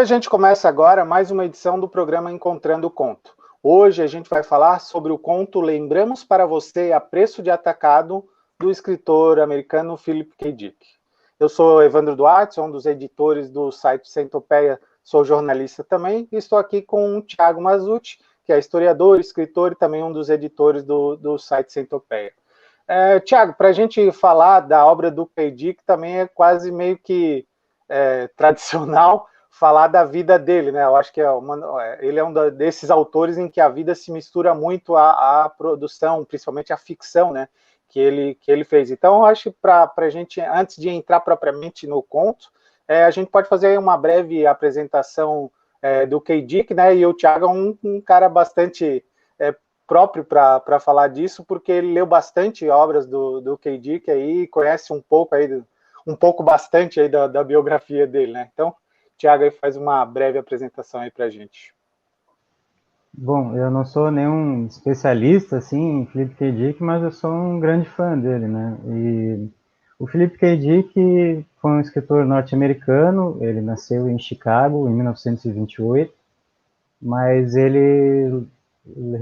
a gente começa agora mais uma edição do programa Encontrando o Conto. Hoje a gente vai falar sobre o conto Lembramos para Você a Preço de Atacado, do escritor americano Philip K. Dick. Eu sou Evandro Duarte, sou um dos editores do site Centopeia, sou jornalista também, e estou aqui com o Thiago Mazzucci, que é historiador, escritor e também um dos editores do site Centopeia. Thiago, para a gente falar da obra do K. Dick, também é quase meio que tradicional falar da vida dele, né? Eu acho que ele é um desses autores em que a vida se mistura muito à produção, principalmente à ficção, né? Que ele fez. Então, eu acho que para a gente, antes de entrar propriamente no conto, a gente pode fazer uma breve apresentação do K. Dick, né? E o Thiago é um cara bastante próprio para falar disso, porque ele leu bastante obras do K. Dick aí, conhece um pouco bastante aí da biografia dele, né? Então, Thiago aí faz uma breve apresentação aí para a gente. Bom, eu não sou nenhum especialista assim em Philip K. Dick, mas eu sou um grande fã dele, né? E o Philip K. Dick foi um escritor norte-americano. Ele nasceu em Chicago em 1928, mas ele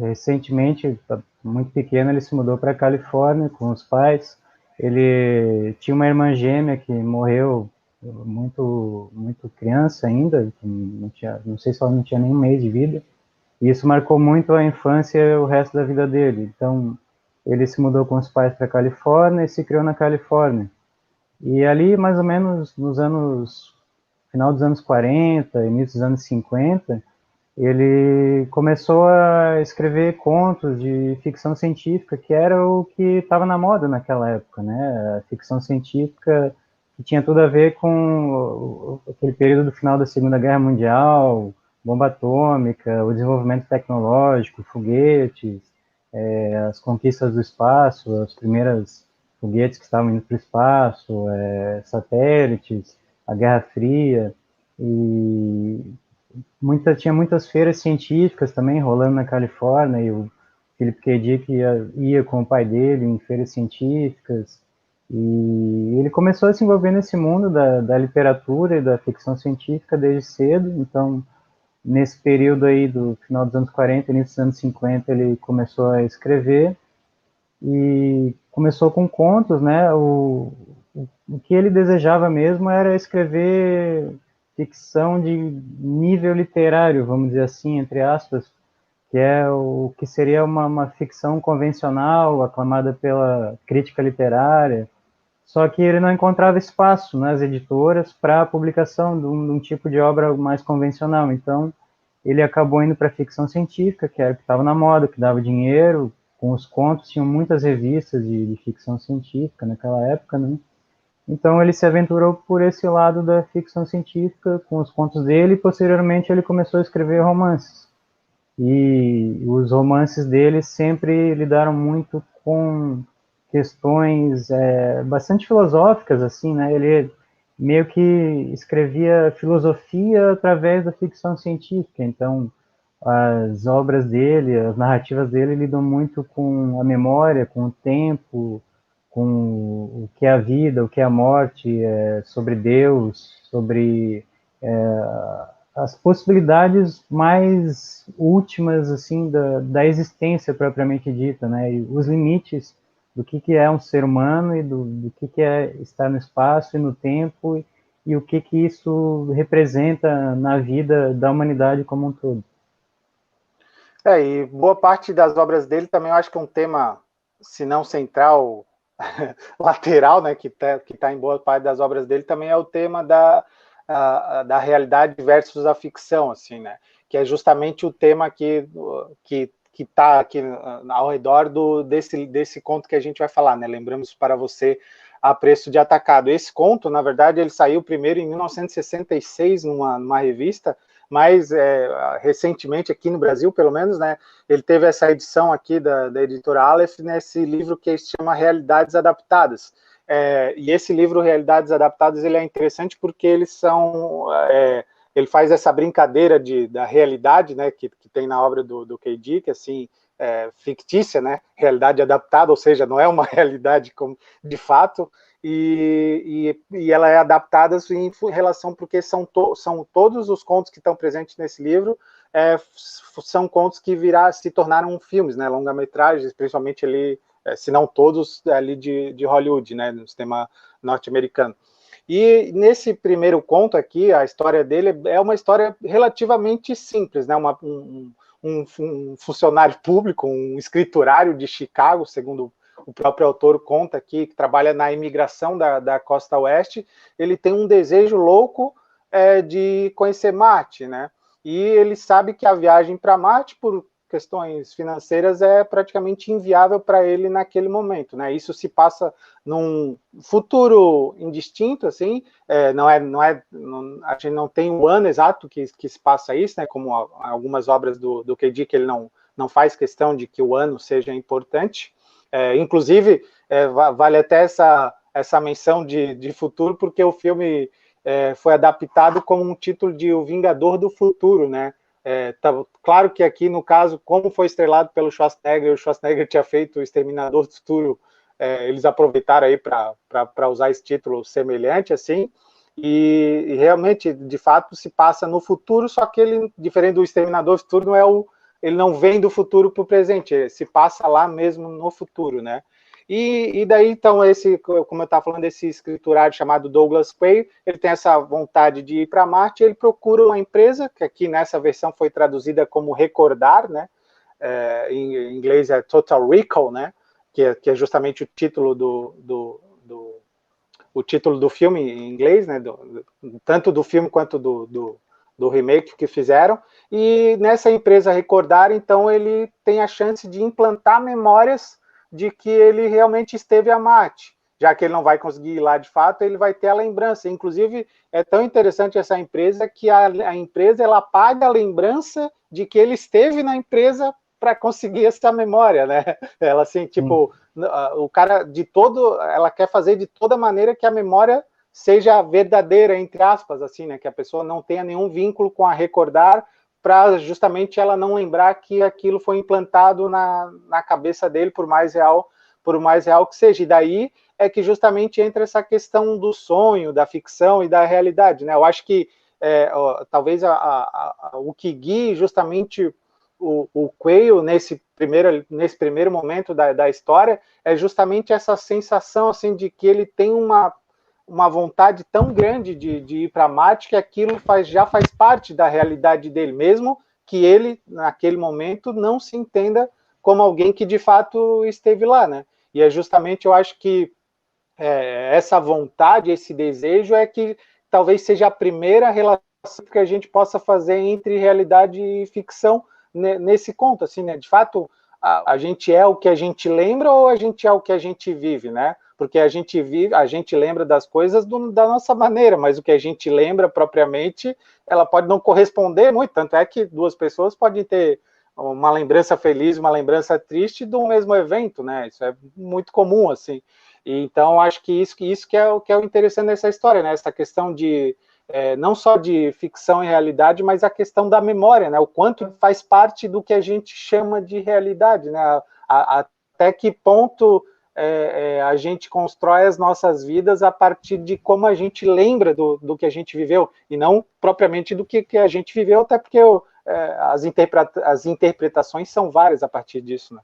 recentemente, muito pequeno, ele se mudou para a Califórnia com os pais. Ele tinha uma irmã gêmea que morreu muito criança ainda, não sei se ela não tinha nem um mês de vida. E isso marcou muito a infância e o resto da vida dele. Então, ele se mudou com os pais para a Califórnia e se criou na Califórnia. E ali, mais ou menos final dos anos 40, início dos anos 50, ele começou a escrever contos de ficção científica, que era o que estava na moda naquela época, né? A ficção científica que tinha tudo a ver com aquele período do final da Segunda Guerra Mundial, bomba atômica, o desenvolvimento tecnológico, foguetes, as conquistas do espaço, as primeiras foguetes que estavam indo para o espaço, satélites, a Guerra Fria, e tinha muitas feiras científicas também rolando na Califórnia, e o Philip K. Dick ia com o pai dele em feiras científicas, e ele começou a se envolver nesse mundo da literatura e da ficção científica desde cedo. Então, nesse período aí do final dos anos 40, início dos anos 50, ele começou a escrever, e começou com contos, né? O que ele desejava mesmo era escrever ficção de nível literário, vamos dizer assim, entre aspas, que é o que seria uma ficção convencional, aclamada pela crítica literária, só que ele não encontrava espaço nas editoras para a publicação de um tipo de obra mais convencional. Então, ele acabou indo para a ficção científica, que era o que estava na moda, que dava dinheiro. Com os contos, tinham muitas revistas de ficção científica naquela época, né? Então ele se aventurou por esse lado da ficção científica com os contos dele, e posteriormente ele começou a escrever romances. E os romances dele sempre lidaram muito com questões bastante filosóficas, assim, né? Ele meio que escrevia filosofia através da ficção científica. Então, as obras dele, as narrativas dele lidam muito com a memória, com o tempo, com o que é a vida, o que é a morte, sobre Deus, sobre as possibilidades mais últimas assim da existência propriamente dita, né? E os limites do que é um ser humano e do que é estar no espaço e no tempo, e o que isso representa na vida da humanidade como um todo. E boa parte das obras dele também eu acho que é um tema, se não central, lateral, né, que tá em boa parte das obras dele, também é o tema da realidade versus a ficção, assim, né, que é justamente o tema que está aqui ao redor desse conto que a gente vai falar, né, Lembramos para Você a Preço de Atacado. Esse conto, na verdade, ele saiu primeiro em 1966 numa revista, mas recentemente aqui no Brasil, pelo menos, né, ele teve essa edição aqui da editora Aleph, nesse livro que se chama Realidades Adaptadas. E esse livro, Realidades Adaptadas, ele é interessante porque ele faz essa brincadeira da realidade, né, que tem na obra do K. Dick, assim, fictícia, né, realidade adaptada, ou seja, não é uma realidade como de fato, e ela é adaptada assim, em relação, porque são todos os contos que estão presentes nesse livro, são contos que se tornaram filmes, né, longa-metragens, principalmente ali, se não todos, ali de Hollywood, né, no sistema norte-americano. E nesse primeiro conto aqui, a história dele é uma história relativamente simples, né, um funcionário público, um escriturário de Chicago, segundo o próprio autor conta aqui, que trabalha na imigração da costa oeste, ele tem um desejo louco de conhecer Marte, né? E ele sabe que a viagem para Marte, por questões financeiras, é praticamente inviável para ele naquele momento, né? Isso se passa num futuro indistinto, assim, a gente não tem um ano exato que se passa isso, né? Como algumas obras do K. Dick, ele não faz questão de que o ano seja importante. Inclusive, vale até essa menção de futuro, porque o filme foi adaptado como um título de O Vingador do Futuro, né? Claro que aqui, no caso, como foi estrelado pelo Schwarzenegger, o Schwarzenegger tinha feito o Exterminador do Futuro, eles aproveitaram aí para usar esse título semelhante, assim, e realmente, de fato, se passa no futuro, só que ele, diferente do Exterminador do Futuro, ele não vem do futuro para o presente, se passa lá mesmo no futuro, né? E daí, então, como eu estava falando, esse escriturário chamado Douglas Quayle, ele tem essa vontade de ir para Marte, ele procura uma empresa, que aqui nessa versão foi traduzida como Recordar, né? Em inglês é Total Recall, né? Que é justamente o título o título do filme em inglês, né? Tanto do filme quanto do remake que fizeram. E nessa empresa Recordar, então, ele tem a chance de implantar memórias de que ele realmente esteve a Marte. Já que ele não vai conseguir ir lá de fato, ele vai ter a lembrança. Inclusive, é tão interessante essa empresa que a empresa ela paga a lembrança de que ele esteve na empresa para conseguir essa memória, né? Ela assim, tipo, o cara ela quer fazer de toda maneira que a memória seja verdadeira, entre aspas, assim, né? Que a pessoa não tenha nenhum vínculo com a Recordar, para justamente ela não lembrar que aquilo foi implantado na cabeça dele, por mais real que seja. E daí é que justamente entra essa questão do sonho, da ficção e da realidade, né? Eu acho que talvez o que guie justamente o Quayle nesse primeiro momento da história é justamente essa sensação assim de que ele tem uma vontade tão grande de ir para Marte que aquilo já faz parte da realidade dele, mesmo que ele, naquele momento, não se entenda como alguém que de fato esteve lá, né? E é justamente, eu acho que essa vontade, esse desejo é que talvez seja a primeira relação que a gente possa fazer entre realidade e ficção nesse conto, assim, né? De fato, a gente é o que a gente lembra ou a gente é o que a gente vive, né? Porque a gente lembra das coisas da nossa maneira, mas o que a gente lembra propriamente, ela pode não corresponder muito, tanto é que duas pessoas podem ter uma lembrança feliz, uma lembrança triste do mesmo evento, né? Isso é muito comum, assim. E, então, acho que isso que é o interessante dessa história, né? Essa questão de não só de ficção e realidade, mas a questão da memória, né? O quanto faz parte do que a gente chama de realidade, né? Até que ponto a gente constrói as nossas vidas a partir de como a gente lembra do que a gente viveu, e não propriamente do que a gente viveu, até porque as interpretações são várias a partir disso, né?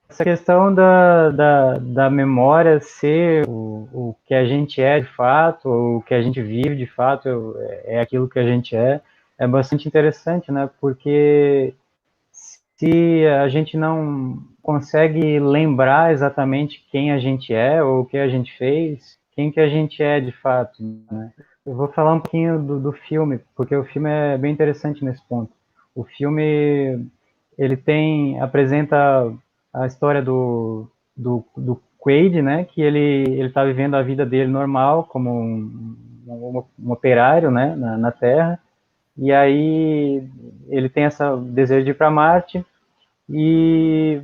Essa questão da memória ser o que a gente é de fato, o que a gente vive de fato, é aquilo que a gente é bastante interessante, né? Porque se a gente não consegue lembrar exatamente quem a gente é ou o que a gente fez, quem que a gente é de fato, né? Eu vou falar um pouquinho do filme, porque o filme é bem interessante nesse ponto. O filme, ele apresenta a história do Quaid, né, que ele está vivendo a vida dele normal, como um operário, né, na Terra, e aí ele tem esse desejo de ir para Marte, e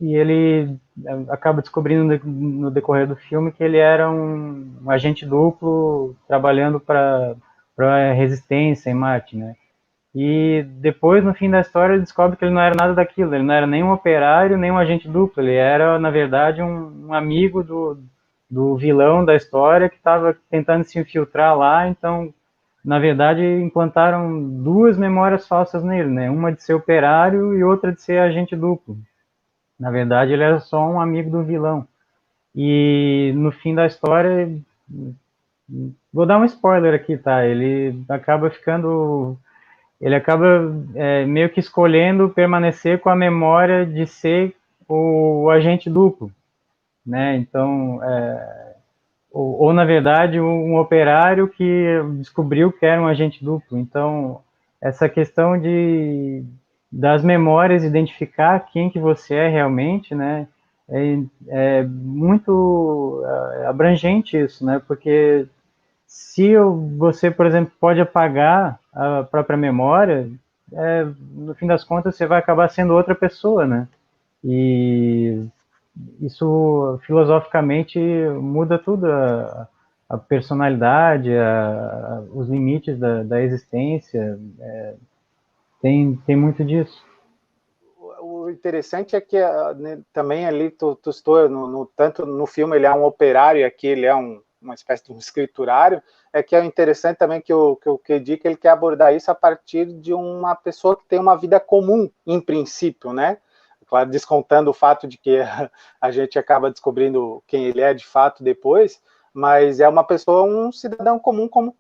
ele acaba descobrindo no decorrer do filme que ele era um agente duplo trabalhando para a resistência em Marte, né? E depois, no fim da história, ele descobre que ele não era nada daquilo. Ele não era nem um operário, nem um agente duplo. Ele era, na verdade, um amigo do vilão da história que estava tentando se infiltrar lá. Então, na verdade, implantaram duas memórias falsas nele, né? Uma de ser operário e outra de ser agente duplo. Na verdade, ele era só um amigo do vilão. E no fim da história, vou dar um spoiler aqui, tá? Ele acaba meio que escolhendo permanecer com a memória de ser o agente duplo, né? Então, ou na verdade um operário que descobriu que era um agente duplo. Então, essa questão das memórias, identificar quem que você é realmente, né? É muito abrangente isso, né? Porque se você, por exemplo, pode apagar a própria memória, no fim das contas você vai acabar sendo outra pessoa, né? E isso filosoficamente muda tudo, a personalidade, os limites da existência, tem muito disso. O interessante é que né, também ali tu estou tanto no filme ele é um operário e aqui ele é uma espécie de um escriturário, é que é interessante também que o K. Dick ele quer abordar isso a partir de uma pessoa que tem uma vida comum, em princípio, né? Claro, descontando o fato de que a gente acaba descobrindo quem ele é de fato depois, mas é uma pessoa, um cidadão comum como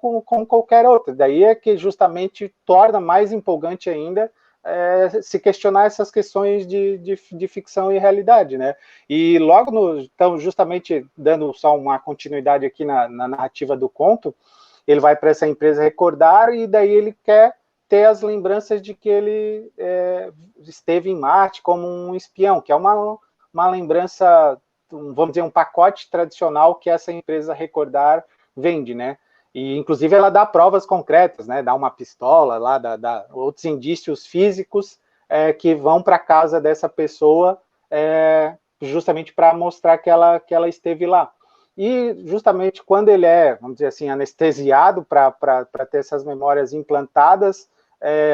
qualquer outro. Daí é que justamente torna mais empolgante ainda se questionar essas questões de ficção e realidade, né? E logo então, justamente dando só uma continuidade aqui na narrativa do conto, ele vai para essa empresa recordar e daí ele quer ter as lembranças de que ele esteve em Marte como um espião, que é uma lembrança, vamos dizer, um pacote tradicional que essa empresa recordar vende, né? E, inclusive, ela dá provas concretas, né? Dá uma pistola lá, dá outros indícios físicos que vão para a casa dessa pessoa justamente para mostrar que ela esteve lá. E, justamente, quando ele vamos dizer assim, anestesiado para ter essas memórias implantadas,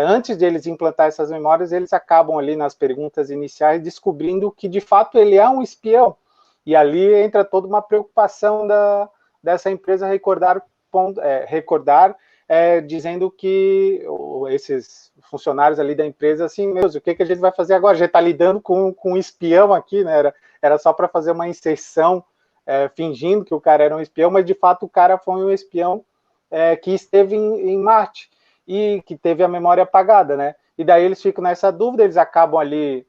antes de eles implantar essas memórias, eles acabam ali nas perguntas iniciais descobrindo que, de fato, ele é um espião. E ali entra toda uma preocupação dessa empresa recordar dizendo que esses funcionários ali da empresa, assim, meu Deus, o que a gente vai fazer agora? A gente está lidando com um espião aqui, né? Era só para fazer uma inserção, fingindo que o cara era um espião, mas de fato o cara foi um espião que esteve em Marte e que teve a memória apagada, né? E daí eles ficam nessa dúvida, eles acabam ali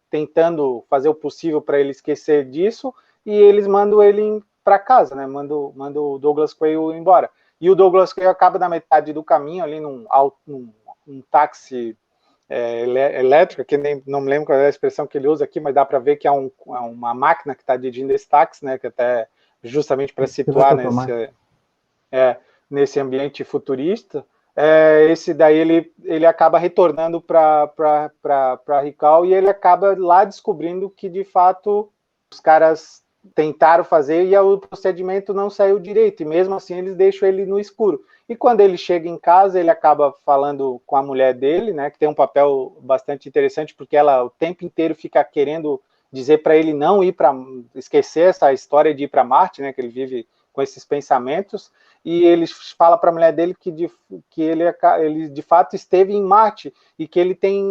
tentando fazer o possível para ele esquecer disso e eles mandam ele para casa, né? Manda o Douglas Coelho embora. E o Douglas Coelho acaba na metade do caminho, ali num táxi elétrico, que não me lembro qual é a expressão que ele usa aqui, mas dá para ver que é uma máquina que está dirigindo esse táxi, né? Que até justamente para situar nesse ambiente futurista. Esse daí ele acaba retornando para Rical e ele acaba lá descobrindo que de fato os caras tentaram fazer e o procedimento não saiu direito, e mesmo assim eles deixam ele no escuro. E quando ele chega em casa, ele acaba falando com a mulher dele, né, que tem um papel bastante interessante, porque ela o tempo inteiro fica querendo dizer para ele não ir para esquecer essa história de ir para Marte, né, que ele vive com esses pensamentos, e ele fala para a mulher dele que ele de fato esteve em Marte, e que ele tem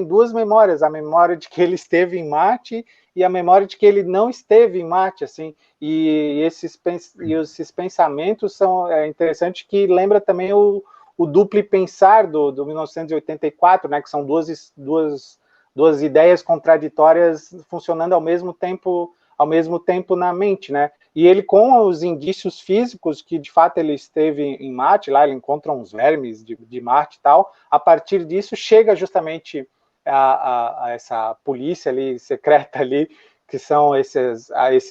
duas memórias, a memória de que ele esteve em Marte e a memória de que ele não esteve em Marte, assim, e esses pensamentos são interessantes, que lembra também o duplo pensar do 1984, né, que são duas ideias contraditórias funcionando ao mesmo tempo na mente, né, e ele com os indícios físicos que de fato ele esteve em Marte, lá ele encontra uns vermes de Marte e tal, a partir disso chega justamente a essa polícia ali, secreta ali, que são esses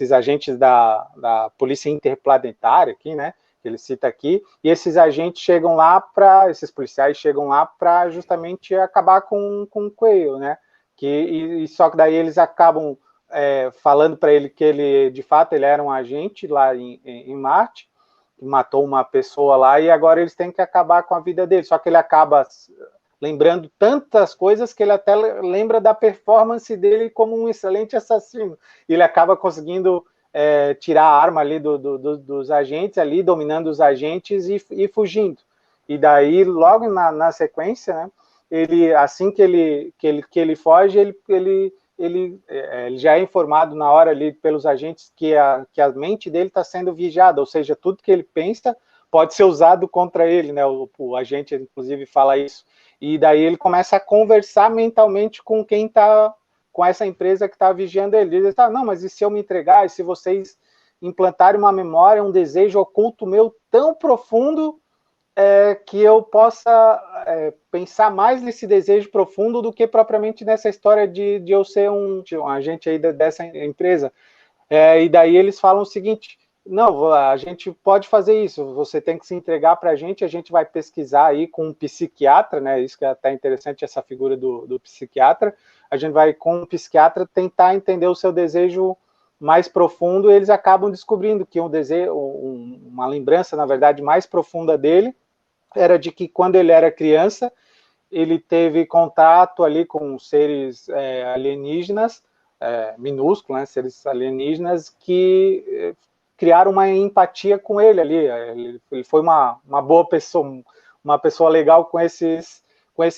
agentes da polícia interplanetária aqui, né, que ele cita aqui, e esses agentes chegam lá esses policiais chegam lá para justamente acabar com o Quayle, né, só que daí eles acabam falando para ele que ele, de fato, ele era um agente lá em Marte, que matou uma pessoa lá, e agora eles têm que acabar com a vida dele, só que ele acaba lembrando tantas coisas que ele até lembra da performance dele como um excelente assassino. E ele acaba conseguindo tirar a arma ali dos agentes ali, dominando os agentes e fugindo. E daí, logo na sequência, né, ele, assim que ele foge, ele já é informado na hora ali pelos agentes que a mente dele está sendo vigiada, ou seja, tudo que ele pensa pode ser usado contra ele, né? O agente, inclusive, fala isso. E daí ele começa a conversar mentalmente com quem está, com essa empresa que está vigiando ele. Ele está, não, mas e se eu me entregar? E se vocês implantarem uma memória, um desejo oculto meu tão profundo que eu possa pensar mais nesse desejo profundo do que propriamente nessa história de eu ser um agente aí dessa empresa. E daí eles falam o seguinte, não, a gente pode fazer isso, você tem que se entregar para a gente vai pesquisar aí com um psiquiatra, né, isso que é até interessante, essa figura do psiquiatra, a gente vai com um psiquiatra tentar entender o seu desejo mais profundo, e eles acabam descobrindo que um desejo, uma lembrança, na verdade, mais profunda dele, era de que quando ele era criança, ele teve contato ali com seres alienígenas, minúsculos, né, seres alienígenas, que criaram uma empatia com ele ali. Ele foi uma boa pessoa, uma pessoa legal com esses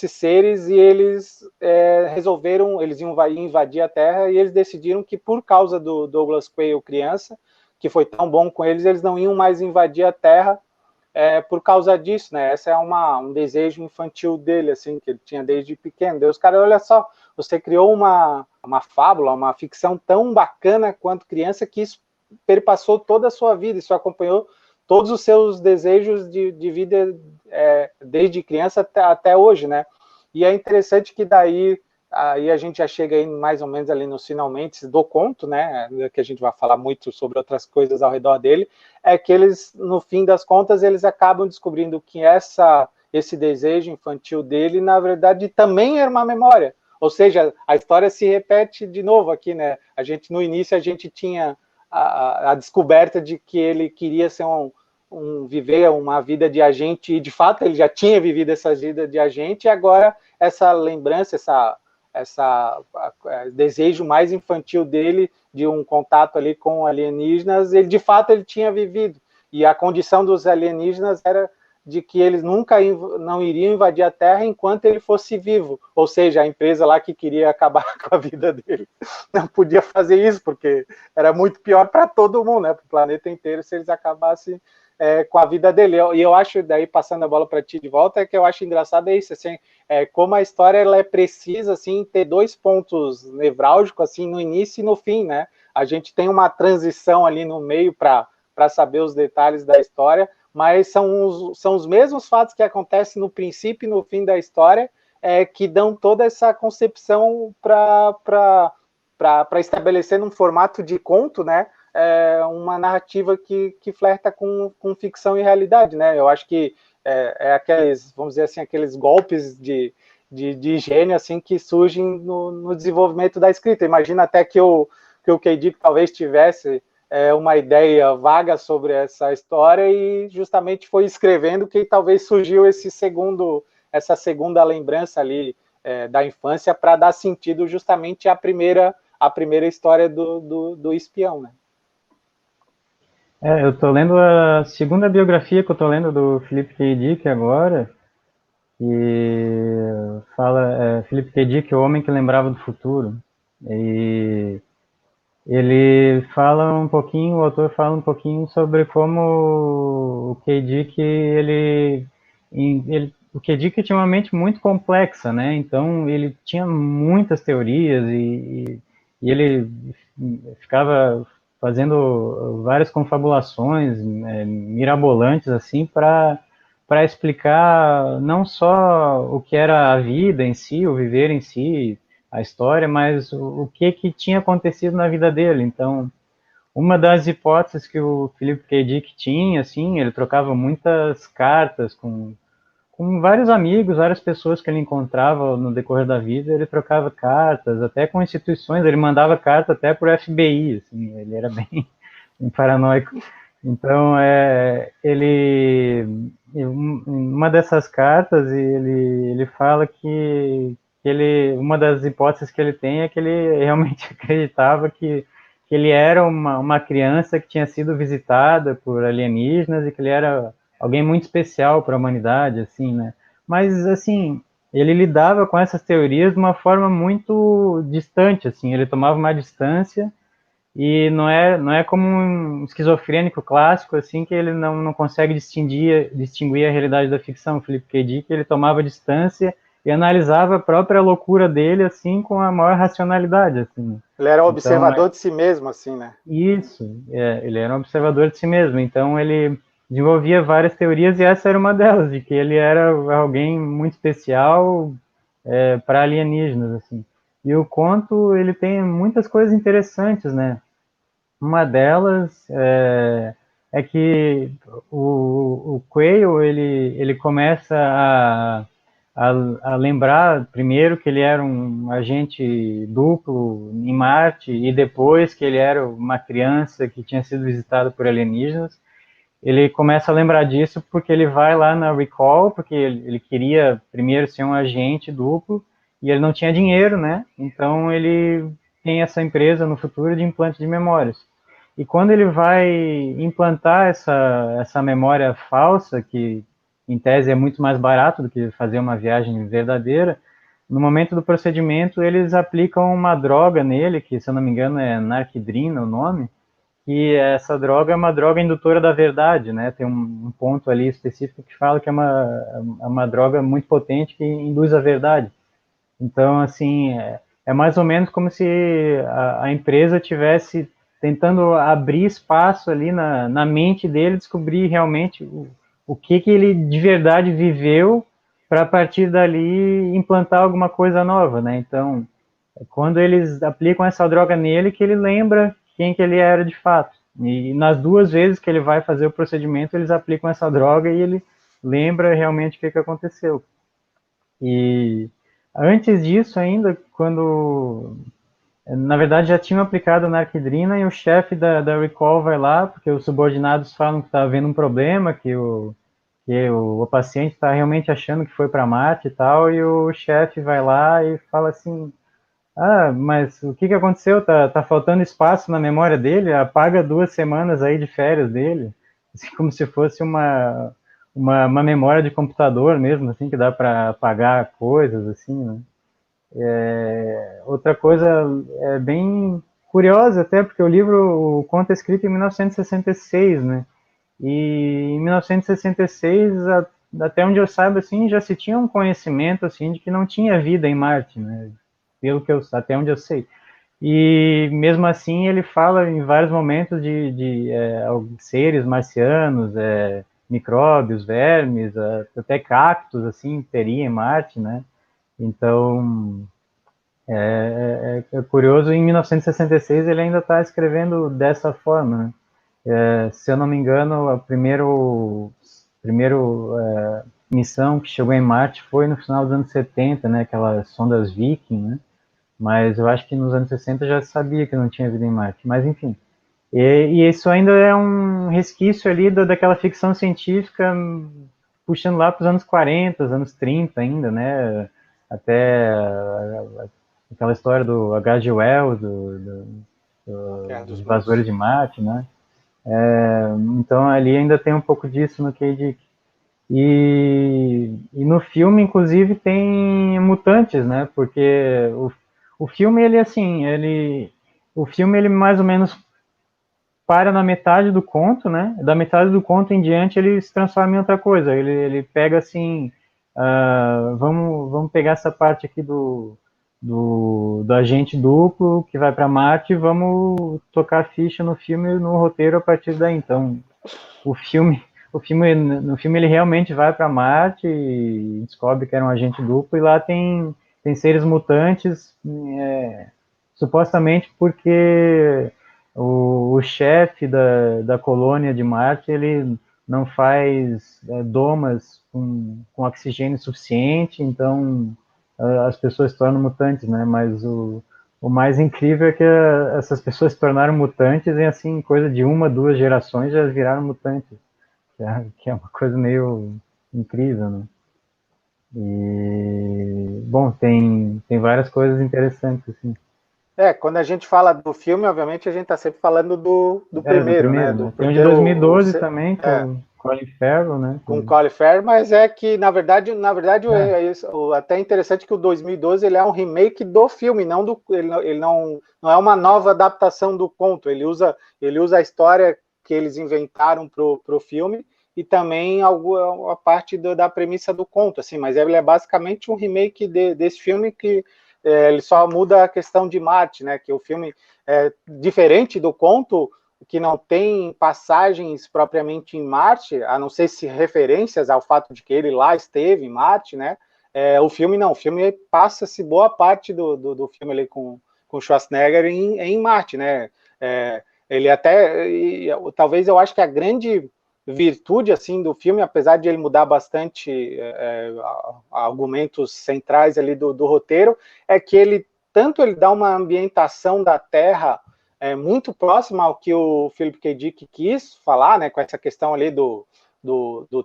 seres, e eles resolveram, eles iam invadir a Terra, e eles decidiram que por causa do Douglas Quayle criança, que foi tão bom com eles não iam mais invadir a Terra, por causa disso, né? Esse é um desejo infantil dele, assim, que ele tinha desde pequeno. Deus, cara, olha só, você criou uma fábula, uma ficção tão bacana quanto criança, que isso perpassou toda a sua vida, isso acompanhou todos os seus desejos de vida desde criança até hoje, né? E é interessante que daí aí a gente já chega aí mais ou menos ali nos finalmente do conto, né, que a gente vai falar muito sobre outras coisas ao redor dele, é que eles, no fim das contas, eles acabam descobrindo que esse desejo infantil dele, na verdade, também era uma memória. Ou seja, a história se repete de novo aqui, né? No início, a gente tinha a descoberta de que ele queria ser viver uma vida de agente, e de fato ele já tinha vivido essa vida de agente, e agora essa lembrança, desejo mais infantil dele de um contato ali com alienígenas, ele de fato ele tinha vivido, e a condição dos alienígenas era de que eles nunca não iriam invadir a Terra enquanto ele fosse vivo, ou seja, a empresa lá que queria acabar com a vida dele não podia fazer isso, porque era muito pior para todo mundo, né, para o planeta inteiro, se eles acabassem com a vida dele. E eu acho, daí passando a bola para ti de volta, é que eu acho engraçado isso, assim, como a história ela é precisa, assim, ter dois pontos nevrálgicos, assim, no início e no fim, né? A gente tem uma transição ali no meio para saber os detalhes da história, mas são os mesmos fatos que acontecem no princípio e no fim da história, que dão toda essa concepção para estabelecer num formato de conto, né? Uma narrativa que flerta com ficção e realidade, né? Eu acho que aqueles, vamos dizer assim, aqueles golpes de gênio assim que surgem no desenvolvimento da escrita. Imagina até que o K. Dick talvez tivesse uma ideia vaga sobre essa história e justamente foi escrevendo que talvez surgiu essa segunda lembrança ali da infância para dar sentido justamente à primeira história do espião, né? Eu tô lendo a segunda biografia que eu tô lendo do Philip K. Dick agora, que fala Philip K. Dick, o homem que lembrava do futuro. E ele fala um pouquinho, o autor fala um pouquinho sobre como o K. Dick, o K. Dick tinha uma mente muito complexa, né? Então ele tinha muitas teorias e ele ficava fazendo várias confabulações mirabolantes assim para explicar não só o que era a vida em si, o viver em si, a história, mas o que tinha acontecido na vida dele. Então, uma das hipóteses que o Philip K. Dick tinha, assim, ele trocava muitas cartas com vários amigos, várias pessoas que ele encontrava no decorrer da vida, ele trocava cartas, até com instituições, ele mandava carta até por FBI, assim, ele era bem paranoico. Então, uma dessas cartas, ele fala que uma das hipóteses que ele tem é que ele realmente acreditava que que ele era uma criança que tinha sido visitada por alienígenas e que ele era alguém muito especial para a humanidade, assim, né? Mas, assim, ele lidava com essas teorias de uma forma muito distante, assim, ele tomava uma distância e não é como um esquizofrênico clássico, assim, que ele não consegue distinguir a realidade da ficção. O Philip K. Dick, ele tomava distância e analisava a própria loucura dele, assim, com a maior racionalidade, assim. Ele era um Então, observador de si mesmo, assim, né? isso, ele era um observador de si mesmo, então ele desenvolvia várias teorias e essa era uma delas, de que ele era alguém muito especial para alienígenas, assim. E o conto, ele tem muitas coisas interessantes, né? Uma delas é que o Quayle, ele começa a, a lembrar, primeiro, que ele era um agente duplo em Marte, e depois que ele era uma criança que tinha sido visitada por alienígenas. Ele começa a lembrar disso porque ele vai lá na Recall, porque ele queria primeiro ser um agente duplo, e ele não tinha dinheiro, né? Então ele tem essa empresa no futuro de implante de memórias. E quando ele vai implantar essa memória falsa, que em tese é muito mais barato do que fazer uma viagem verdadeira, no momento do procedimento eles aplicam uma droga nele, que se eu não me engano é narquidrina o nome, que essa droga é uma droga indutora da verdade, né? Tem um ponto ali específico que fala que é uma droga muito potente que induz a verdade. Então, assim, é mais ou menos como se a empresa tivesse tentando abrir espaço ali na mente dele, descobrir realmente o que ele de verdade viveu para a partir dali implantar alguma coisa nova, né? Então, quando eles aplicam essa droga nele, que ele lembra quem que ele era de fato. E nas duas vezes que ele vai fazer o procedimento, eles aplicam essa droga e ele lembra realmente o que aconteceu. E antes disso ainda, quando na verdade já tinham aplicado a narquidrina e o chefe da Recall vai lá, porque os subordinados falam que está havendo um problema, que o paciente está realmente achando que foi para Marte e tal, e o chefe vai lá e fala assim: ah, mas o que aconteceu? Tá faltando espaço na memória dele? Apaga 2 semanas aí de férias dele, assim, como se fosse uma memória de computador mesmo, assim, que dá para apagar coisas, assim, né? Outra coisa bem curiosa até, porque o conto é escrito em 1966, né? E em 1966, até onde eu saiba, assim, já se tinha um conhecimento, assim, de que não tinha vida em Marte, né? Até onde eu sei. E mesmo assim ele fala em vários momentos de seres marcianos, micróbios, vermes, até cactos, assim, teria em Marte, né? Então, é curioso, em 1966 ele ainda está escrevendo dessa forma, né? Se eu não me engano, a primeiro missão que chegou em Marte foi no final dos anos 70, né? Aquelas sondas Viking, né? Mas eu acho que nos anos 60 já sabia que não tinha vida em Marte. Mas enfim. E isso ainda é um resquício ali daquela ficção científica puxando lá para os anos 40, os anos 30 ainda, né? Até aquela história do H.G. Wells, Guerra dos dos invasores Mundos. de Marte, né? Então ali ainda tem um pouco disso no K.D. E no filme, inclusive, tem mutantes, né? Porque o filme, ele assim, o filme, ele mais ou menos para na metade do conto, né? Da metade do conto em diante, ele se transforma em outra coisa. Ele pega assim, vamos pegar essa parte aqui do agente duplo que vai para Marte e vamos tocar a ficha no filme e no roteiro a partir daí. Então, o filme, no filme ele realmente vai para Marte e descobre que era um agente duplo e lá tem seres mutantes, supostamente porque o chefe da colônia de Marte ele não faz domas com oxigênio suficiente, então as pessoas se tornam mutantes, né? Mas o mais incrível é que essas pessoas se tornaram mutantes e assim, coisa de 1, 2 gerações já viraram mutantes, que é uma coisa meio incrível, né? E, bom, tem várias coisas interessantes, assim. Quando a gente fala do filme, obviamente a gente está sempre falando do Do primeiro, né? primeiro, Do né? Tem um de primeiro, 2012 também, com é, o Colin Farrell, né? com Colin Farrell, mas é que, na verdade É, até interessante que o 2012 ele é um remake do filme, não do, ele não é uma nova adaptação do conto, ele usa a história que eles inventaram pro filme e também a parte da premissa do conto, assim, mas ele é basicamente um remake desse filme que ele só muda a questão de Marte, né, que o filme é diferente do conto, que não tem passagens propriamente em Marte, a não ser se referências ao fato de que ele lá esteve em Marte, né? O filme não, o filme passa-se boa parte do filme ali com Schwarzenegger em Marte, né? Ele até, talvez eu acho que a grande virtude assim do filme, apesar de ele mudar bastante argumentos centrais ali do roteiro, é que ele dá uma ambientação da Terra muito próximo ao que o Philip K. Dick quis falar, né, com essa questão ali do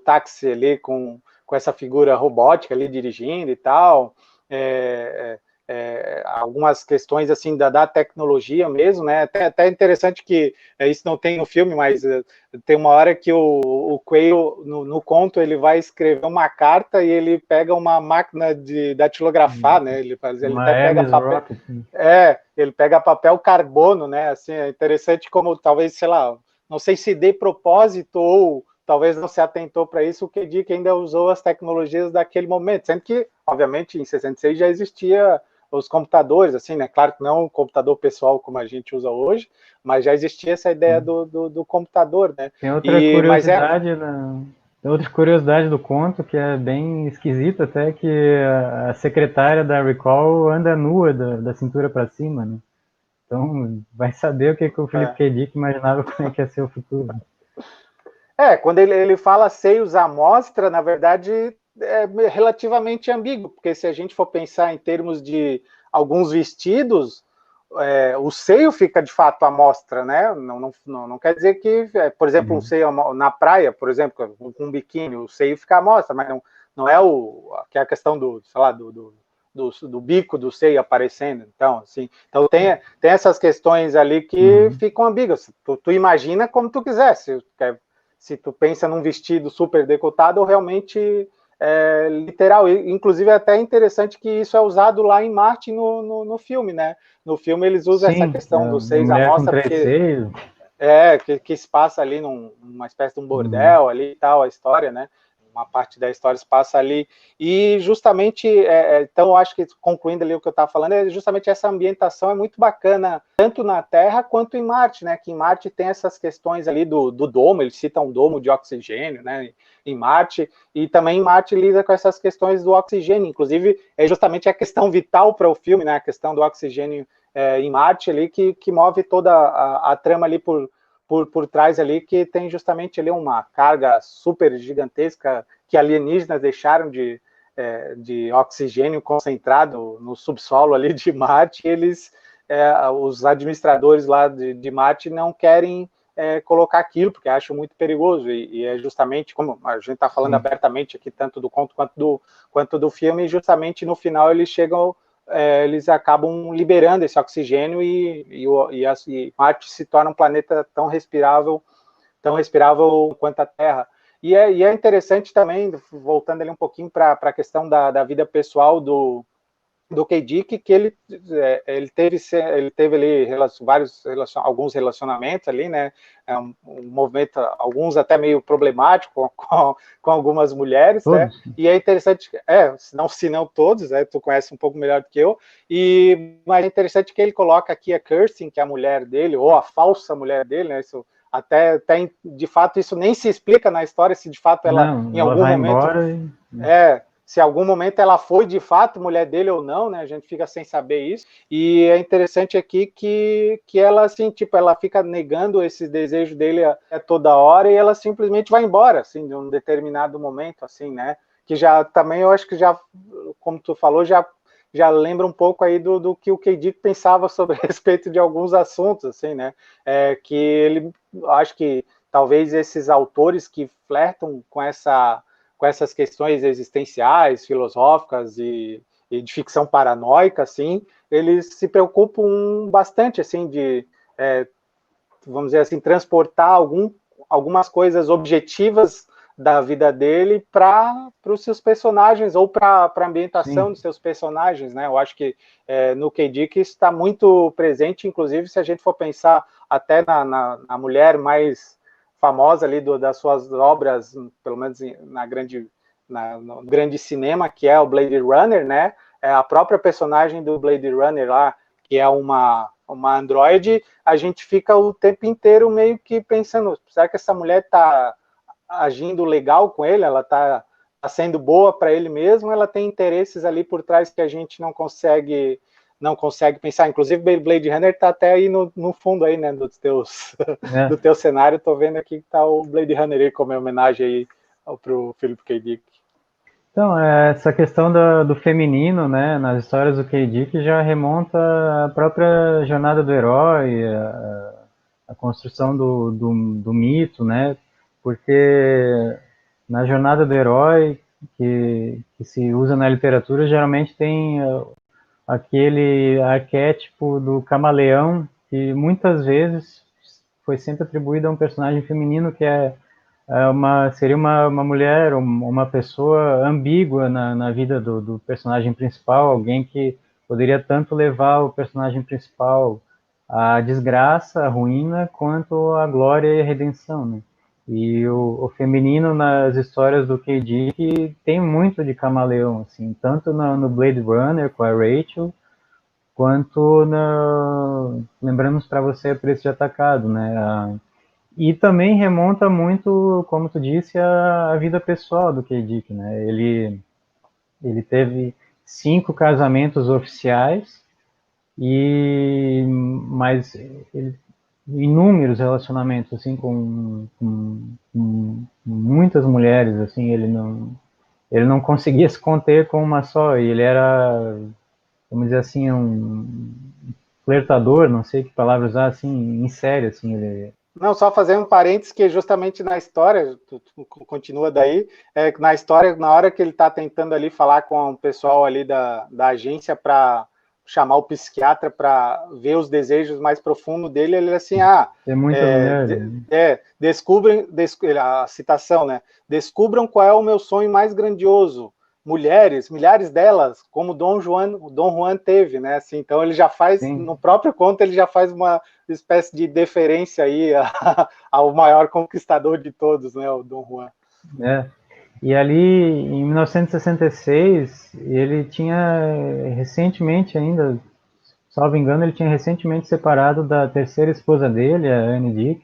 táxi ali com essa figura robótica ali dirigindo e tal, algumas questões assim da tecnologia mesmo, né, até interessante que isso não tem no filme, mas tem uma hora que o Quayle, no conto, ele vai escrever uma carta e ele pega uma máquina de datilografar, né, ele uma até pega Hermes papel, Rocket. ele pega papel carbono, né? Assim, é interessante como talvez, sei lá, não sei se de propósito ou talvez não se atentou para isso, o que ainda usou as tecnologias daquele momento, sendo que, obviamente, em 66 já existia os computadores, assim, né? Claro que não um computador pessoal como a gente usa hoje, mas já existia essa ideia do computador, né? Tem outra Mas curiosidade tem outra curiosidade do conto que é bem esquisita até, que a secretária da Recall anda nua da cintura para cima, né? Então vai saber o que o Philip é, K. Dick imaginava como é que ia ser o futuro. Quando ele fala seios à mostra, na verdade é relativamente ambíguo, porque se a gente for pensar em termos de alguns vestidos, o seio fica de fato à mostra, né? Não quer dizer que, por exemplo, um Uhum. seio na praia, por exemplo, com um biquíni, o seio fica à mostra, mas não é que é a questão do, sei lá, do bico do seio aparecendo. Então, assim, então tem essas questões ali que Uhum. ficam ambíguas. Tu imagina como tu quiser, se tu pensa num vestido super decotado ou realmente literal. Inclusive, é até interessante que isso é usado lá em Marte no filme, né? No filme eles usam essa Sim, questão dos a seis à mulher com mostra, três porque seios. que se passa ali numa espécie de um Uhum. bordel ali e tal, a história, né? Uma parte da história se passa ali. E justamente, então eu acho que concluindo ali o que eu estava falando, é justamente essa ambientação é muito bacana, tanto na Terra quanto em Marte, né? Que em Marte tem essas questões ali do domo, eles citam um domo de oxigênio, né? Em Marte, e também em Marte lida com essas questões do oxigênio, inclusive é justamente a questão vital para o filme, né? A questão do oxigênio em Marte ali que move toda a trama ali por trás ali, que tem justamente ali uma carga super gigantesca que alienígenas deixaram de oxigênio concentrado no subsolo ali de Marte, e os administradores lá de Marte não querem colocar aquilo, porque acham muito perigoso, e é justamente, como a gente está falando Sim. abertamente aqui, tanto do conto quanto do filme, e justamente no final eles chegam, eles acabam liberando esse oxigênio e Marte se torna um planeta tão respirável quanto a Terra. E é interessante também, voltando ali um pouquinho para a questão da vida pessoal do K. Dick, que ele teve ali alguns relacionamentos ali, né? Um movimento, alguns até meio problemático com algumas mulheres, né? Todos? E é interessante, se não todos, né? Tu conhece um pouco melhor do que eu, mas é interessante que ele coloca aqui a Kirsten, que é a mulher dele, ou a falsa mulher dele, né? Isso até de fato isso nem se explica na história, se de fato ela Não, em ela algum vai momento embora se em algum momento ela foi de fato mulher dele ou não, né? A gente fica sem saber isso. E é interessante aqui que ela, assim, tipo, ela fica negando esse desejo dele a toda hora e ela simplesmente vai embora, assim, de um determinado momento, assim, né? Que já também eu acho que já, como tu falou, já lembra um pouco aí do que o K. Dick pensava sobre a respeito de alguns assuntos, assim, né? Que ele, acho que talvez esses autores que flertam com essas questões existenciais, filosóficas de ficção paranoica, assim, eles se preocupam bastante, assim, de, vamos dizer assim, transportar algumas coisas objetivas da vida dele para os seus personagens ou para a ambientação Sim. dos seus personagens, né? Eu acho que no K. Dick isso está muito presente, inclusive se a gente for pensar até na mulher mais famosa ali das suas obras, pelo menos no grande cinema, que é o Blade Runner, né? A própria personagem do Blade Runner lá, que é uma androide, a gente fica o tempo inteiro meio que pensando, será que essa mulher está agindo legal com ele, ela está sendo boa para ele mesmo, ela tem interesses ali por trás que a gente não consegue pensar. Inclusive, Blade Runner está até aí no fundo aí, né, do teu cenário. Estou vendo aqui que está o Blade Runner aí como homenagem aí para o Philip K. Dick. Então, essa questão do feminino, né, nas histórias do K. Dick já remonta à própria jornada do herói, a construção do mito, né, porque na jornada do herói que se usa na literatura, geralmente tem aquele arquétipo do camaleão, que muitas vezes foi sempre atribuído a um personagem feminino que seria uma mulher, uma pessoa ambígua na vida do personagem principal, alguém que poderia tanto levar o personagem principal à desgraça, à ruína, quanto à glória e à redenção, né? E o feminino nas histórias do K. Dick tem muito de camaleão, assim, tanto no Blade Runner com a Rachel, quanto lembramos para você Preço de Atacado, né? E também remonta muito, como tu disse, a vida pessoal do K. Dick, né? Ele teve 5 casamentos oficiais e mais inúmeros relacionamentos assim com muitas mulheres, assim, ele não conseguia se conter com uma só, e ele era, vamos dizer assim, um flertador, não sei que palavra usar, assim, em série, assim, ele... Não, só fazer um parênteses que justamente na história, tu continua daí, na história, na hora que ele está tentando ali falar com o pessoal ali da agência para chamar o psiquiatra para ver os desejos mais profundos dele, ele assim, tem muitas mulheres. descobrem, a citação, né? Descubram qual é o meu sonho mais grandioso. Mulheres, milhares delas, como Dom Juan teve, né? Assim, então ele já faz, Sim. no próprio conto, ele já faz uma espécie de deferência aí ao maior conquistador de todos, né? O Dom Juan. E ali, em 1966, ele tinha recentemente ainda, salvo engano, ele tinha recentemente separado da terceira esposa dele, a Anne Dick,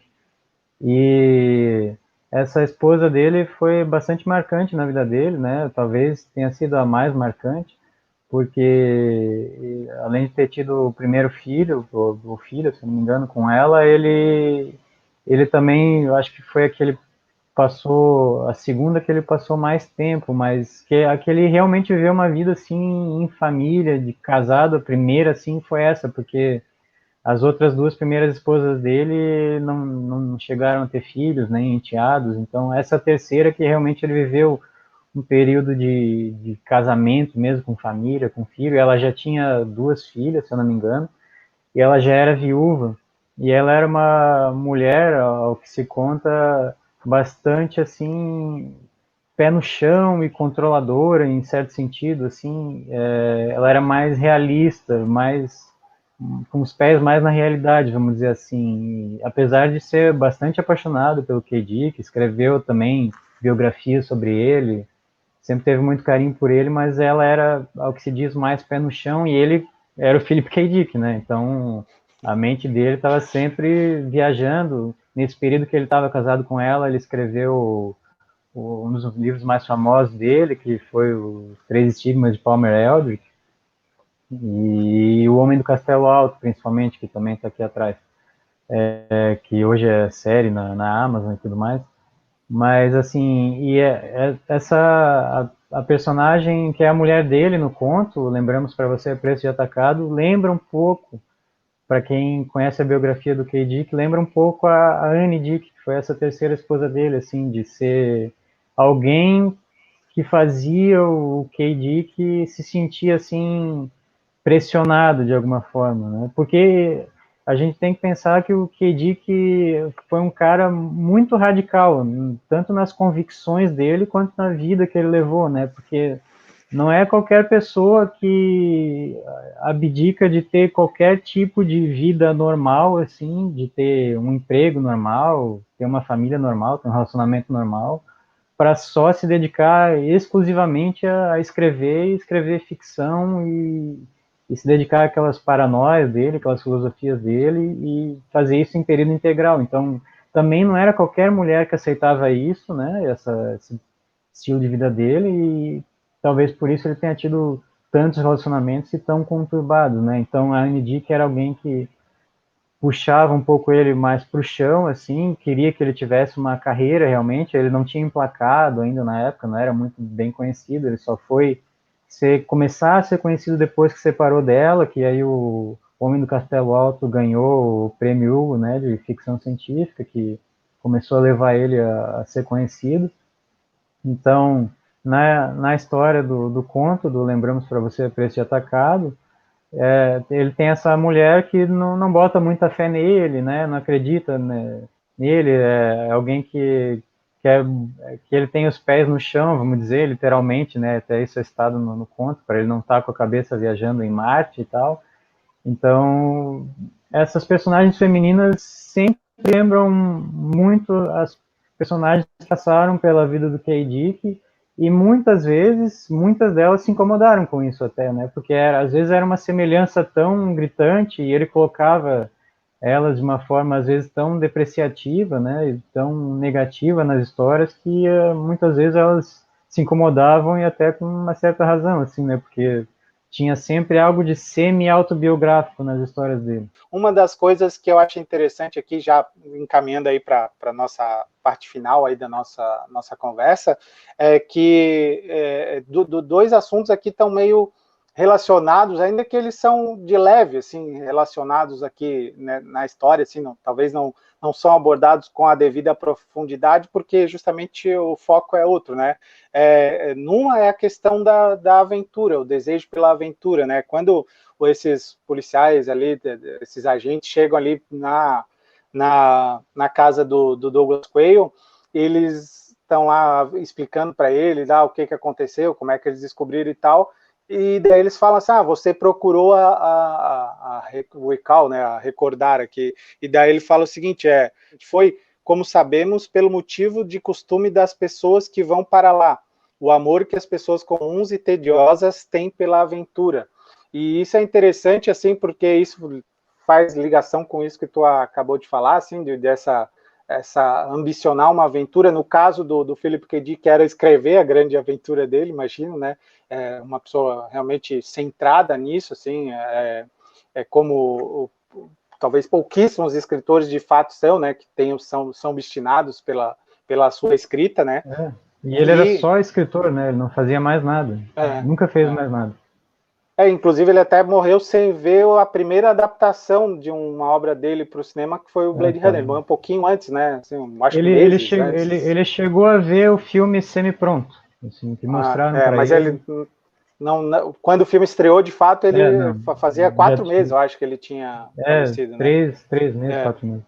e essa esposa dele foi bastante marcante na vida dele, né? Talvez tenha sido a mais marcante, porque além de ter tido o primeiro filho, o filho, se não me engano, com ela, ele também, eu acho que foi a segunda que ele passou mais tempo, mas que ele realmente viveu uma vida assim em família, de casado. A primeira assim foi essa, porque as outras duas primeiras esposas dele não chegaram a ter filhos, nem enteados. Então essa terceira que realmente ele viveu um período de casamento mesmo, com família, com filho. Ela já tinha 2 filhas, se eu não me engano, e ela já era viúva. E ela era uma mulher, ao que se conta, bastante assim pé no chão e controladora em certo sentido, assim. Ela era mais realista, mais com os pés mais na realidade, vamos dizer assim. E, apesar de ser bastante apaixonado pelo K. Dick, escreveu também biografias sobre ele, sempre teve muito carinho por ele, mas ela era, ao que se diz, mais pé no chão, e ele era o Philip K. Dick, né? Então a mente dele estava sempre viajando. Nesse período que ele estava casado com ela, ele escreveu um dos livros mais famosos dele, que foi Os Três Estigmas de Palmer Eldritch, e O Homem do Castelo Alto, principalmente, que também está aqui atrás, que hoje é série na Amazon e tudo mais. Mas, assim, a personagem que é a mulher dele no conto, lembramos para você, Preço de Atacado, lembra um pouco, para quem conhece a biografia do K. Dick, lembra um pouco a Anne Dick, que foi essa terceira esposa dele, assim, de ser alguém que fazia o K. Dick se sentir assim pressionado de alguma forma, né? Porque a gente tem que pensar que o K. Dick foi um cara muito radical, tanto nas convicções dele quanto na vida que ele levou, né? Porque não é qualquer pessoa que abdica de ter qualquer tipo de vida normal, assim, de ter um emprego normal, ter uma família normal, ter um relacionamento normal, para só se dedicar exclusivamente a escrever, escrever ficção e se dedicar àquelas paranoias dele, aquelas filosofias dele e fazer isso em período integral. Então, também não era qualquer mulher que aceitava isso, né? Esse estilo de vida dele e talvez por isso ele tenha tido tantos relacionamentos e tão conturbados, né? Então, a Anne Dick era alguém que puxava um pouco ele mais para o chão, assim, queria que ele tivesse uma carreira realmente, ele não tinha emplacado ainda na época, não era muito bem conhecido, ele só foi começar a ser conhecido depois que separou dela, que aí o Homem do Castelo Alto ganhou o prêmio Hugo, né, de ficção científica, que começou a levar ele a ser conhecido. Então, na história do conto, do Lembramos para Você, Preço de Atacado, ele tem essa mulher que não bota muita fé nele, né? Não acredita, né, nele. É alguém que ele tem os pés no chão, vamos dizer, literalmente, né? Até isso é citado no conto, para ele não estar com a cabeça viajando em Marte e tal. Então, essas personagens femininas sempre lembram muito as personagens que passaram pela vida do K. Dick e muitas vezes, muitas delas se incomodaram com isso até, né? Porque às vezes era uma semelhança tão gritante e ele colocava elas de uma forma às vezes tão depreciativa, né? E tão negativa nas histórias que muitas vezes elas se incomodavam e até com uma certa razão, assim, né? Porque tinha sempre algo de semi-autobiográfico nas histórias dele. Uma das coisas que eu acho interessante aqui, já encaminhando aí para a nossa parte final aí da nossa conversa, é que dois assuntos aqui estão meio relacionados, ainda que eles são de leve, assim, relacionados aqui, né, na história, assim, talvez não são abordados com a devida profundidade, porque justamente o foco é outro, né? Numa é a questão da aventura, o desejo pela aventura, né? Quando esses policiais ali, esses agentes chegam ali na casa do Douglas Quayle, eles estão lá explicando para ele o que aconteceu, como é que eles descobriram e tal, e daí eles falam assim, você procurou a recall, né, a recordar aqui, e daí ele fala o seguinte, foi, como sabemos, pelo motivo de costume das pessoas que vão para lá, o amor que as pessoas comuns e tediosas têm pela aventura. E isso é interessante, assim, porque isso faz ligação com isso que tu acabou de falar, assim, essa ambicionar uma aventura. No caso do Philip K. Dick, que era escrever a grande aventura dele, imagino, né? Uma pessoa realmente centrada nisso, assim, como talvez pouquíssimos escritores de fato são, né? Que são obstinados pela sua escrita, né? E ele era só escritor, né? Ele não fazia mais nada. Nunca fez mais nada. Inclusive ele até morreu sem ver a primeira adaptação de uma obra dele para o cinema, que foi o Blade Runner. Ele morreu um pouquinho antes, né? Assim, acho que meses antes. Ele chegou a ver o filme semi-pronto, assim, que mostraram para mas ele. Quando o filme estreou, de fato, ele fazia 4 meses, eu acho que ele tinha falecido, né? 3 meses, 4 meses.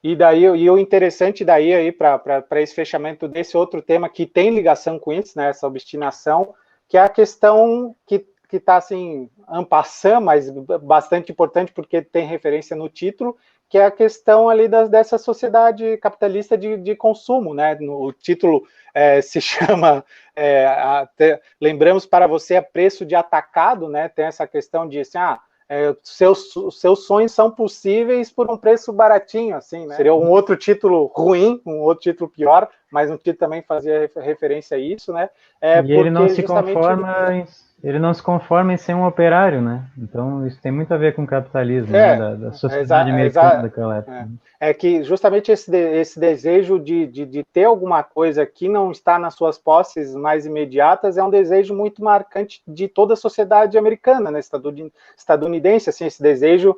E daí, o interessante daí aí para esse fechamento desse outro tema que tem ligação com isso, né? Essa obstinação, que é a questão que está assim, en passant, mas bastante importante porque tem referência no título, que é a questão ali dessa sociedade capitalista de consumo, né? O título se chama Lembramos para Você a Preço de Atacado, né? Tem essa questão de assim, seus sonhos são possíveis por um preço baratinho, assim, né? Seria um outro título ruim, um outro título pior, mas um título também fazia referência a isso, né? E ele não se conforma em ser um operário, né? Então isso tem muito a ver com o capitalismo, né? Da sociedade americana daquela época. É que justamente esse desejo de ter alguma coisa que não está nas suas posses mais imediatas é um desejo muito marcante de toda a sociedade americana, né? Estadunidense, assim, esse desejo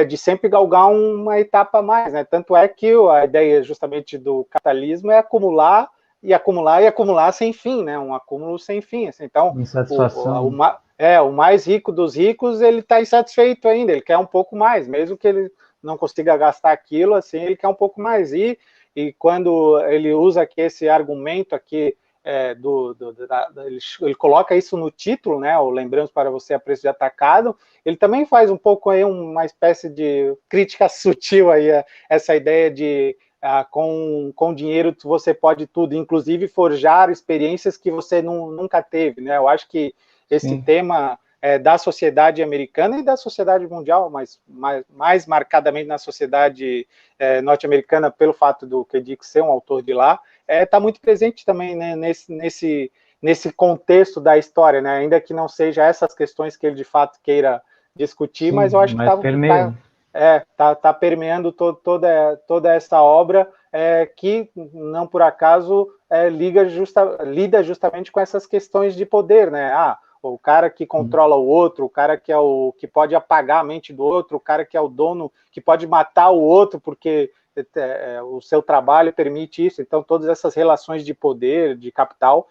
de sempre galgar uma etapa a mais, né? Tanto é que a ideia justamente do capitalismo é acumular e acumular e acumular sem fim, né? Um acúmulo sem fim. Assim. Então, Insatisfação. o mais rico dos ricos, ele está insatisfeito ainda, ele quer um pouco mais, mesmo que ele não consiga gastar aquilo, assim, ele quer um pouco mais. E quando ele usa aqui esse argumento aqui, ele coloca isso no título, né? O Lembramos para você a preço de atacado. Ele também faz um pouco aí uma espécie de crítica sutil aí a essa ideia de com dinheiro você pode tudo, inclusive forjar experiências que você nunca teve, né? Eu acho que esse Sim. tema da sociedade americana e da sociedade mundial, mas mais marcadamente na sociedade norte-americana, pelo fato do K. Dick ser um autor de lá, está muito presente também, né, nesse contexto da história, né, ainda que não seja essas questões que ele de fato queira discutir, Sim, mas eu acho que está permeando toda essa obra, que não por acaso lida justamente com essas questões de poder, né? O cara que controla o outro, o cara que que pode apagar a mente do outro, o cara que é o dono, que pode matar o outro porque o seu trabalho permite isso. Então, todas essas relações de poder, de capital,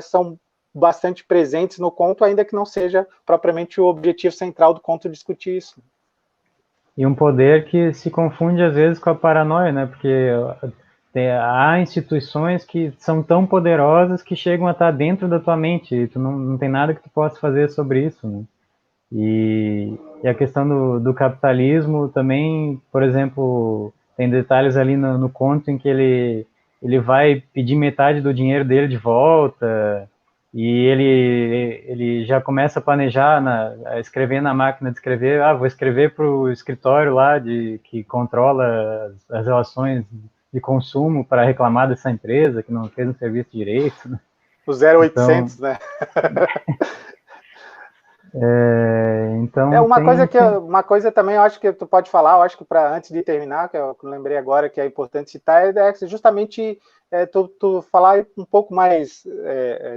são bastante presentes no conto, ainda que não seja propriamente o objetivo central do conto discutir isso. E um poder que se confunde às vezes com a paranoia, né? Porque há instituições que são tão poderosas que chegam a estar dentro da tua mente e tu não tem nada que tu possa fazer sobre isso, né? E a questão do capitalismo também, por exemplo, tem detalhes ali no conto em que ele vai pedir metade do dinheiro dele de volta e ele já começa a planejar, a escrever na máquina de escrever, vou escrever para o escritório lá que controla as relações de consumo para reclamar dessa empresa que não fez o serviço direito. Né? O 0800, então, né? Então uma coisa também eu acho que tu pode falar, eu acho que antes de terminar, que eu lembrei agora que é importante citar, é justamente tu falar um pouco mais,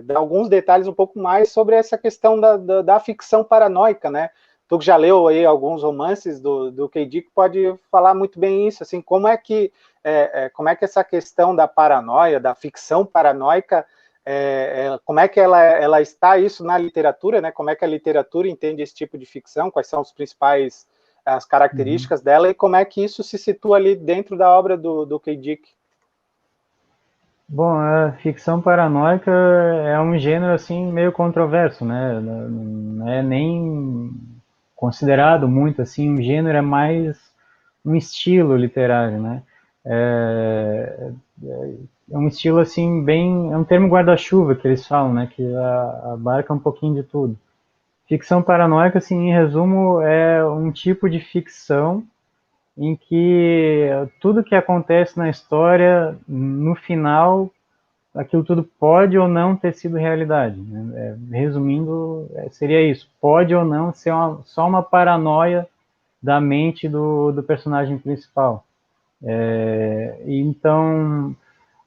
dar alguns detalhes um pouco mais sobre essa questão da ficção paranoica, né? Tu que já leu aí alguns romances do K. Dick pode falar muito bem isso, assim, como é que essa questão da paranoia, da ficção paranoica, como é que ela está isso na literatura, né? Como é que a literatura entende esse tipo de ficção, quais são as características dela e como é que isso se situa ali dentro da obra do K. Dick? Bom, a ficção paranoica é um gênero assim meio controverso, né? Não é nem considerado muito assim um gênero, é mais um estilo literário, né? É um estilo assim bem, é um termo guarda-chuva que eles falam, né? Que abarca um pouquinho de tudo. Ficção paranoica, assim, em resumo, é um tipo de ficção em que tudo que acontece na história, no final, aquilo tudo pode ou não ter sido realidade. Né? Resumindo, seria isso. Pode ou não ser só uma paranoia da mente do personagem principal. Então,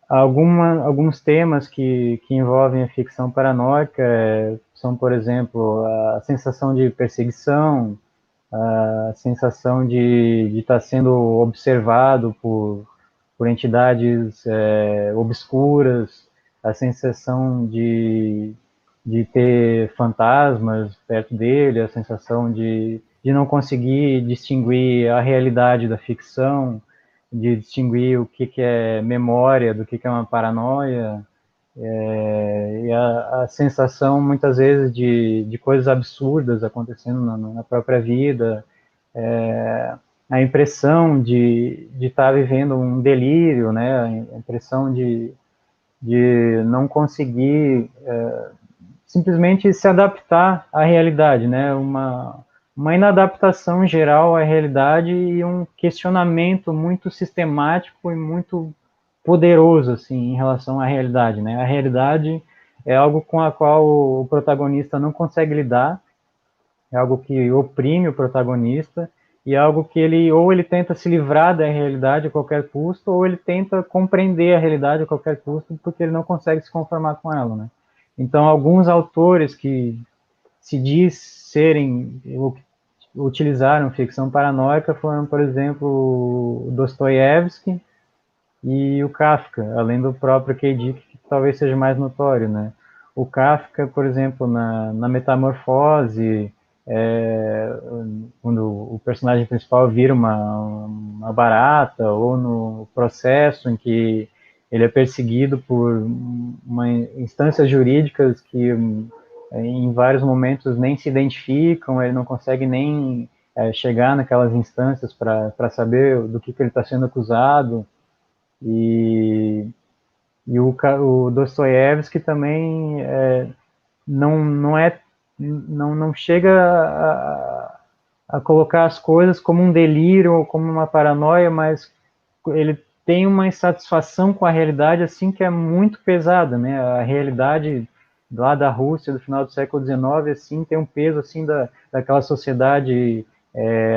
alguns temas que envolvem a ficção paranoica são, por exemplo, a sensação de perseguição, a sensação de estar sendo observado por entidades obscuras, a sensação de ter fantasmas perto dele, a sensação de não conseguir distinguir a realidade da ficção, de distinguir o que é memória do que é uma paranoia, e a sensação muitas vezes de coisas absurdas acontecendo na própria vida, a impressão de estar vivendo um delírio, né? A impressão de não conseguir simplesmente se adaptar à realidade, né? Uma inadaptação geral à realidade e um questionamento muito sistemático e muito poderoso assim em relação à realidade, né? A realidade é algo com a qual o protagonista não consegue lidar, é algo que oprime o protagonista e é algo que ele tenta se livrar da realidade a qualquer custo ou ele tenta compreender a realidade a qualquer custo porque ele não consegue se conformar com ela, né? Então, alguns autores que se diz serem utilizaram ficção paranoica foram, por exemplo, o Dostoiévski e o Kafka, além do próprio K. Dick, que talvez seja mais notório, né? O Kafka, por exemplo, na Metamorfose, quando o personagem principal vira uma barata, ou no Processo, em que ele é perseguido por instâncias jurídicas que em vários momentos nem se identificam, ele não consegue nem chegar naquelas instâncias para saber do que ele está sendo acusado. E o Dostoiévski também não chega a colocar as coisas como um delírio ou como uma paranoia, mas ele tem uma insatisfação com a realidade assim que é muito pesada, né? A realidade lá da Rússia do final do século XIX assim tem um peso assim daquela sociedade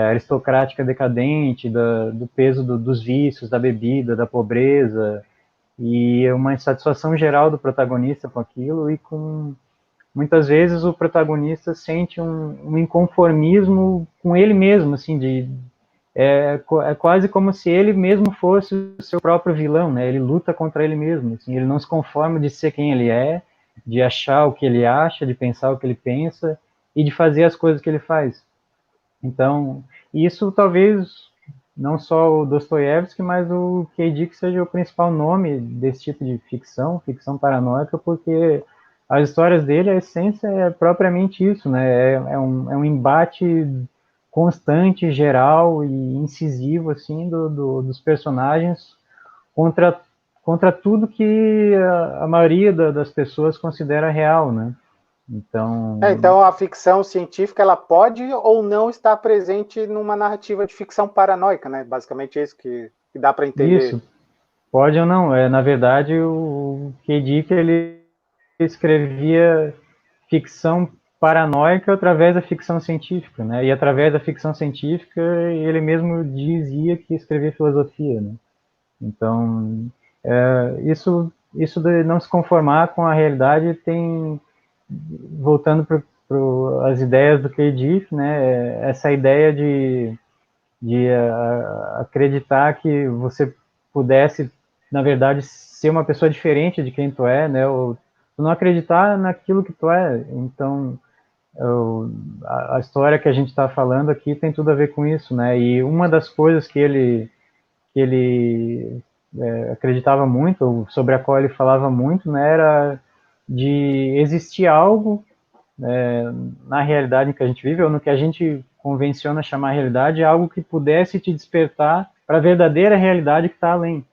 aristocrática decadente, do peso dos vícios, da bebida, da pobreza, e uma insatisfação geral do protagonista com aquilo, e muitas vezes o protagonista sente um inconformismo com ele mesmo, assim, é quase como se ele mesmo fosse o seu próprio vilão, né? Ele luta contra ele mesmo, assim, ele não se conforma de ser quem ele é, de achar o que ele acha, de pensar o que ele pensa e de fazer as coisas que ele faz. Então, isso talvez não só o Dostoiévski, mas o K. Dick seja o principal nome desse tipo de ficção paranoica, porque as histórias dele, a essência é propriamente isso, né? É um embate constante, geral e incisivo, assim, dos personagens contra, contra tudo que a maioria das pessoas considera real, né? Então a ficção científica ela pode ou não estar presente numa narrativa de ficção paranoica, né? Basicamente é isso que dá para entender. Isso, pode ou não. Na verdade, o K. Dick, ele escrevia ficção paranoica através da ficção científica, né? E através da ficção científica, ele mesmo dizia que escrevia filosofia, né? Então, isso de não se conformar com a realidade tem, voltando para as ideias do K. Dick, né? Essa ideia de acreditar que você pudesse, na verdade, ser uma pessoa diferente de quem tu é, né? Ou tu não acreditar naquilo que tu é. Então, a história que a gente está falando aqui tem tudo a ver com isso, né? E uma das coisas que ele acreditava muito, ou sobre a qual ele falava muito, né, era de existir algo na realidade que a gente vive, ou no que a gente convenciona chamar realidade, algo que pudesse te despertar para a verdadeira realidade que está além.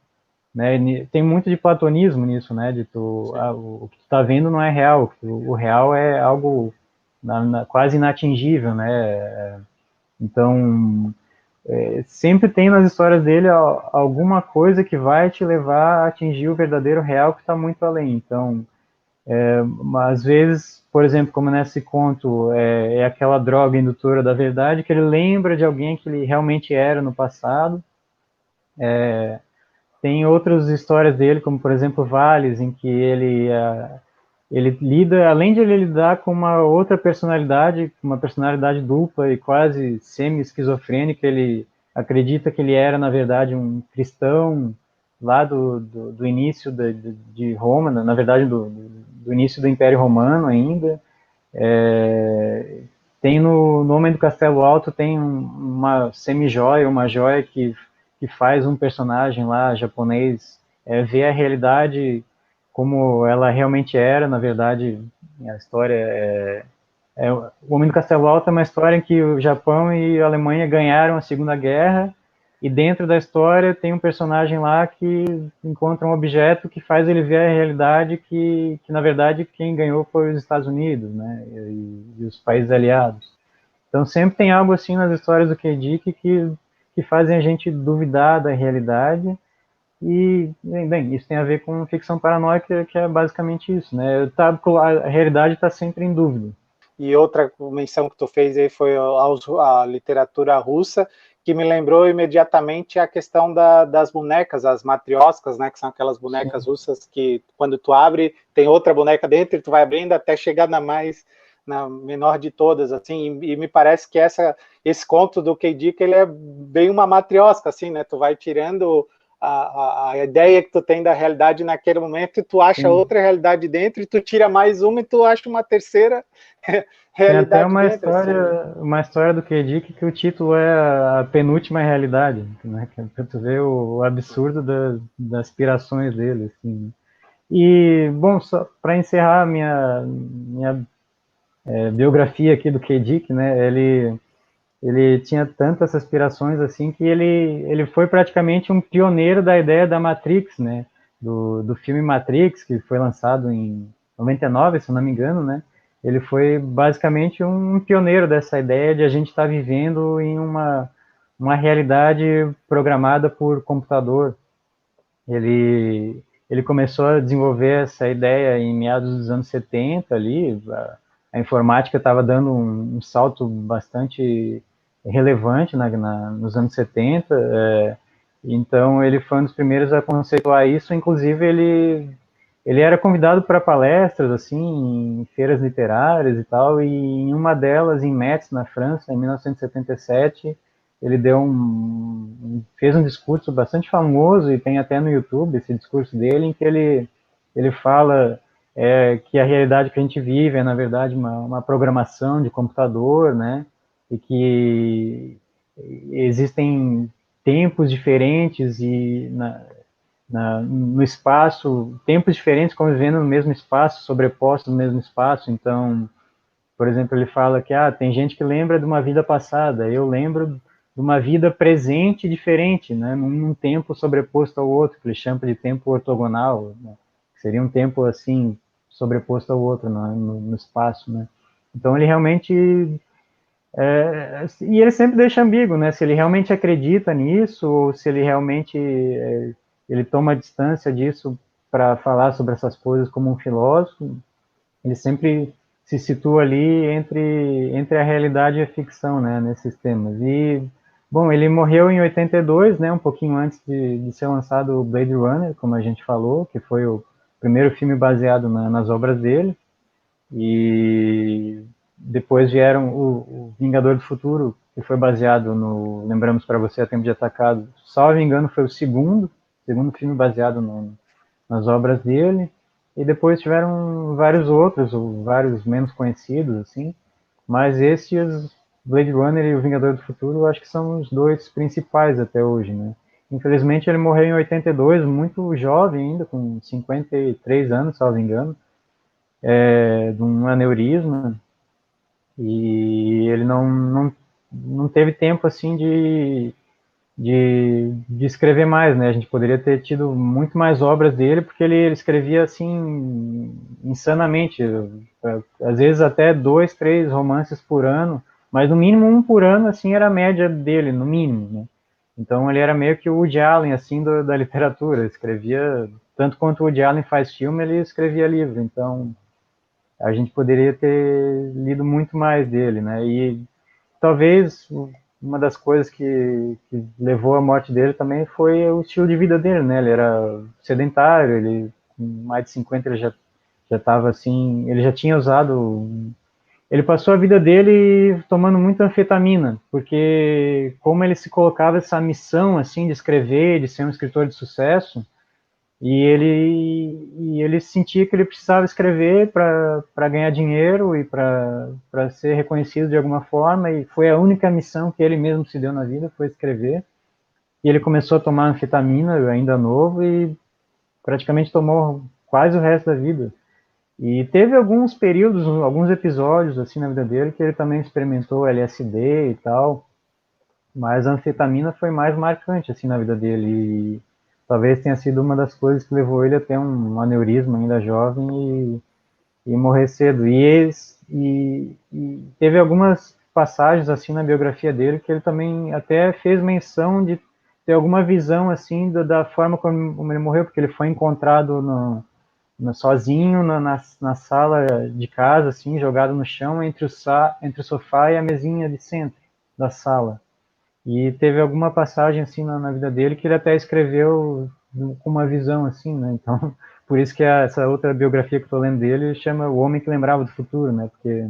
Né? Tem muito de platonismo nisso, né? De o que tu está vendo não é real, o real é algo quase inatingível, né? Então, sempre tem nas histórias dele alguma coisa que vai te levar a atingir o verdadeiro real que está muito além. Então, às vezes, por exemplo, como nesse conto, é aquela droga indutora da verdade, que ele lembra de alguém que ele realmente era no passado. Tem outras histórias dele, como por exemplo Vales, em que ele lida, além de ele lidar com uma outra personalidade, uma personalidade dupla e quase semi-esquizofrênica, ele acredita que ele era, na verdade, um cristão lá do início de Roma, na verdade, do início do Império Romano ainda. Tem no Homem do Castelo Alto, tem uma semi-joia, uma joia que faz um personagem lá, japonês, ver a realidade como ela realmente era. Na verdade, a história o Homem do Castelo Alto é uma história em que o Japão e a Alemanha ganharam a Segunda Guerra, e dentro da história tem um personagem lá que encontra um objeto que faz ele ver a realidade que na verdade, quem ganhou foi os Estados Unidos, né, e os países aliados. Então, sempre tem algo assim nas histórias do K. Dick que fazem a gente duvidar da realidade. E, bem, isso tem a ver com ficção paranoica, que é basicamente isso, né? A realidade está sempre em dúvida. E outra menção que tu fez aí foi a literatura russa, que me lembrou imediatamente a questão das bonecas, as matrioscas, né, que são aquelas bonecas russas que, quando tu abre, tem outra boneca dentro e tu vai abrindo até chegar na menor de todas, assim, e me parece que esse conto do K. Dick, ele é bem uma matriosca, assim, né, tu vai tirando a ideia que tu tem da realidade naquele momento e tu acha outra realidade dentro e tu tira mais uma e tu acha uma terceira realidade tem até uma dentro. uma história do K. Dick que o título é a penúltima realidade, né? Pra tu ver o absurdo das aspirações dele, assim. E, bom, só para encerrar minha biografia aqui do K. Dick, né? Ele tinha tantas aspirações assim que ele foi praticamente um pioneiro da ideia da Matrix, né? Do filme Matrix, que foi lançado em 99, se não me engano, né? Ele foi basicamente um pioneiro dessa ideia de a gente estar vivendo em uma realidade programada por computador. Ele começou a desenvolver essa ideia em meados dos anos 70 ali, a informática estava dando um salto bastante relevante nos anos 70, então ele foi um dos primeiros a conceituar isso, inclusive ele era convidado para palestras, assim, em feiras literárias e tal, e em uma delas, em Metz, na França, em 1977, ele fez um discurso bastante famoso, e tem até no YouTube esse discurso dele, em que ele fala que a realidade que a gente vive é, na verdade, uma programação de computador, né, e que existem tempos diferentes e no espaço, tempos diferentes convivendo no mesmo espaço, sobrepostos no mesmo espaço. Então, por exemplo, ele fala que tem gente que lembra de uma vida passada, eu lembro de uma vida presente diferente, né, num tempo sobreposto ao outro, que ele chama de tempo ortogonal, né, que seria um tempo assim sobreposto ao outro, né, no espaço, né. Então ele realmente e ele sempre deixa ambíguo, né? Se ele realmente acredita nisso ou se ele realmente ele toma distância disso para falar sobre essas coisas como um filósofo. Ele sempre se situa ali entre a realidade e a ficção, né? Nesses temas. E bom, ele morreu em 82, né? Um pouquinho antes de ser lançado o Blade Runner, como a gente falou, que foi o primeiro filme baseado nas obras dele. E depois vieram o Vingador do Futuro, que foi baseado no Lembramos para Você a Tempo de Atacado. Salvo engano, foi o segundo filme baseado nas obras dele. E depois tiveram vários outros, ou vários menos conhecidos, assim. Mas esses, Blade Runner e o Vingador do Futuro, eu acho que são os dois principais até hoje, né? Infelizmente ele morreu em 82, muito jovem ainda, com 53 anos, salvo engano, de um aneurisma, e ele não teve tempo assim de escrever mais, né? A gente poderia ter tido muito mais obras dele, porque ele escrevia assim insanamente, às vezes até 2, 3 romances por ano, mas no mínimo um por ano, assim, era a média dele, no mínimo, né? Então ele era meio que o Woody Allen, assim, da literatura, escrevia, tanto quanto o Woody Allen faz filme, ele escrevia livro, então a gente poderia ter lido muito mais dele, né? E talvez uma das coisas que levou à morte dele também foi o estilo de vida dele, né? Ele era sedentário, ele com mais de 50 ele já estava assim, ele já tinha usado, ele passou a vida dele tomando muita anfetamina, porque como ele se colocava essa missão assim de escrever, de ser um escritor de sucesso, e ele sentia que ele precisava escrever para ganhar dinheiro e para ser reconhecido de alguma forma, e foi a única missão que ele mesmo se deu na vida, foi escrever. E ele começou a tomar anfetamina ainda novo e praticamente tomou quase o resto da vida. E teve alguns períodos, alguns episódios assim na vida dele que ele também experimentou LSD e tal, mas a anfetamina foi mais marcante assim na vida dele. E talvez tenha sido uma das coisas que levou ele a ter um aneurisma ainda jovem e morrer cedo. E teve algumas passagens assim na biografia dele que ele também até fez menção de ter alguma visão assim da forma como ele morreu, porque ele foi encontrado sozinho na sala de casa, assim, jogado no chão entre o sofá e a mesinha de centro da sala. E teve alguma passagem assim na vida dele que ele até escreveu com uma visão assim, né? Então, por isso que essa outra biografia que eu tô lendo dele chama O Homem que Lembrava do Futuro, né? Porque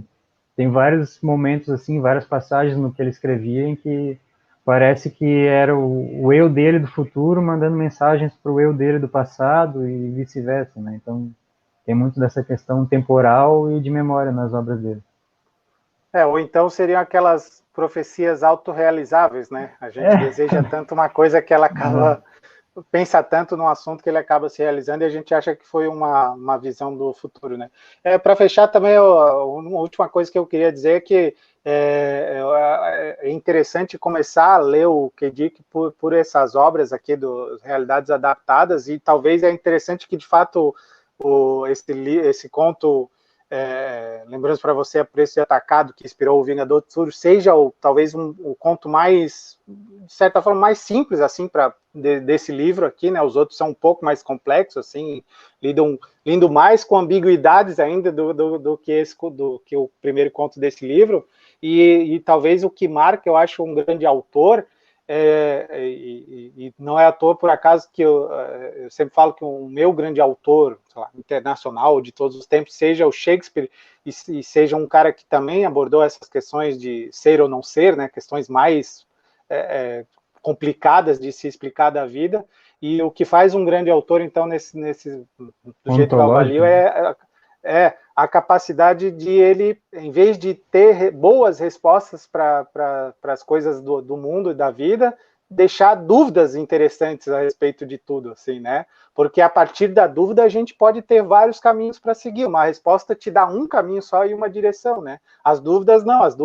tem vários momentos assim, várias passagens no que ele escrevia em que parece que era o eu dele do futuro mandando mensagens para o eu dele do passado e vice-versa, né? Então tem muito dessa questão temporal e de memória nas obras dele. Ou então seriam aquelas profecias autorrealizáveis, né? A gente deseja tanto uma coisa que ela acaba, pensa tanto no assunto que ele acaba se realizando e a gente acha que foi uma visão do futuro, né? Para fechar também, uma última coisa que eu queria dizer é que é interessante começar a ler o K. Dick por essas obras aqui do Realidades Adaptadas, e talvez é interessante que, de fato, esse conto, Lembranças para Você a Preço de Atacado, que inspirou o Vingador do Futuro, seja talvez o conto mais, de certa forma, mais simples assim desse livro aqui, né? Os outros são um pouco mais complexos, assim, lidam mais com ambiguidades ainda do que o primeiro conto desse livro, e talvez o que marca, eu acho, um grande autor, e não é à toa, por acaso, que eu sempre falo que o meu grande autor, sei lá, internacional de todos os tempos seja o Shakespeare, e seja um cara que também abordou essas questões de ser ou não ser, né, questões mais complicadas de se explicar da vida. E o que faz um grande autor, então, do jeito que eu avalio, é a capacidade de ele, em vez de ter boas respostas para as coisas do mundo e da vida, deixar dúvidas interessantes a respeito de tudo, assim, né? Porque a partir da dúvida a gente pode ter vários caminhos para seguir. Uma resposta te dá um caminho só e uma direção, né? As dúvidas não, as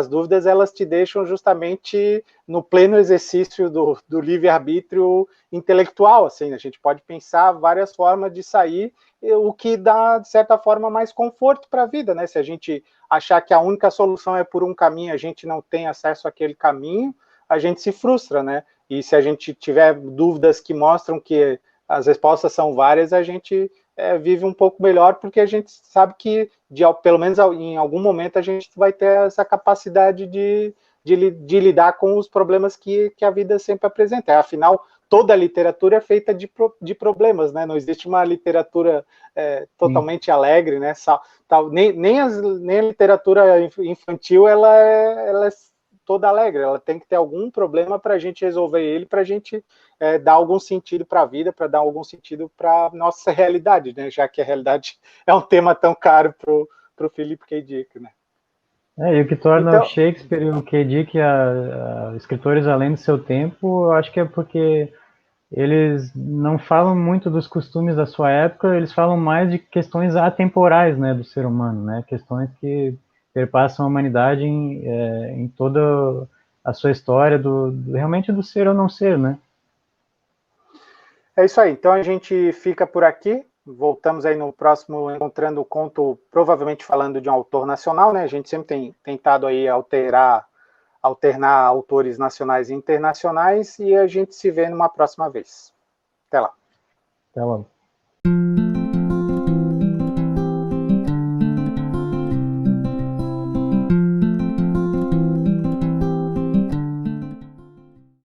dúvidas elas te deixam justamente no pleno exercício do livre-arbítrio intelectual, assim, a gente pode pensar várias formas de sair, o que dá, de certa forma, mais conforto para a vida, né? Se a gente achar que a única solução é por um caminho, a gente não tem acesso àquele caminho, a gente se frustra, né? E se a gente tiver dúvidas que mostram que as respostas são várias, a gente vive um pouco melhor, porque a gente sabe que, pelo menos em algum momento, a gente vai ter essa capacidade de lidar com os problemas que a vida sempre apresenta. Afinal, toda a literatura é feita de problemas, né? Não existe uma literatura totalmente alegre, né? Nem a literatura infantil ela é toda alegre, ela tem que ter algum problema para a gente resolver ele, para a gente dar algum sentido para a vida, para dar algum sentido para a nossa realidade, né? Já que a realidade é um tema tão caro para o Philip K. Dick, né? E o que torna o Então, Shakespeare e o K. Dick escritores além do seu tempo, eu acho que é porque eles não falam muito dos costumes da sua época, eles falam mais de questões atemporais, né, do ser humano, né, questões que perpassam a humanidade em toda a sua história, realmente do ser ou não ser, né. É isso aí, então a gente fica por aqui, voltamos aí no próximo Encontrando o Conto, provavelmente falando de um autor nacional, né, a gente sempre tem tentado aí alternar autores nacionais e internacionais, e a gente se vê numa próxima vez. Até lá. Até logo.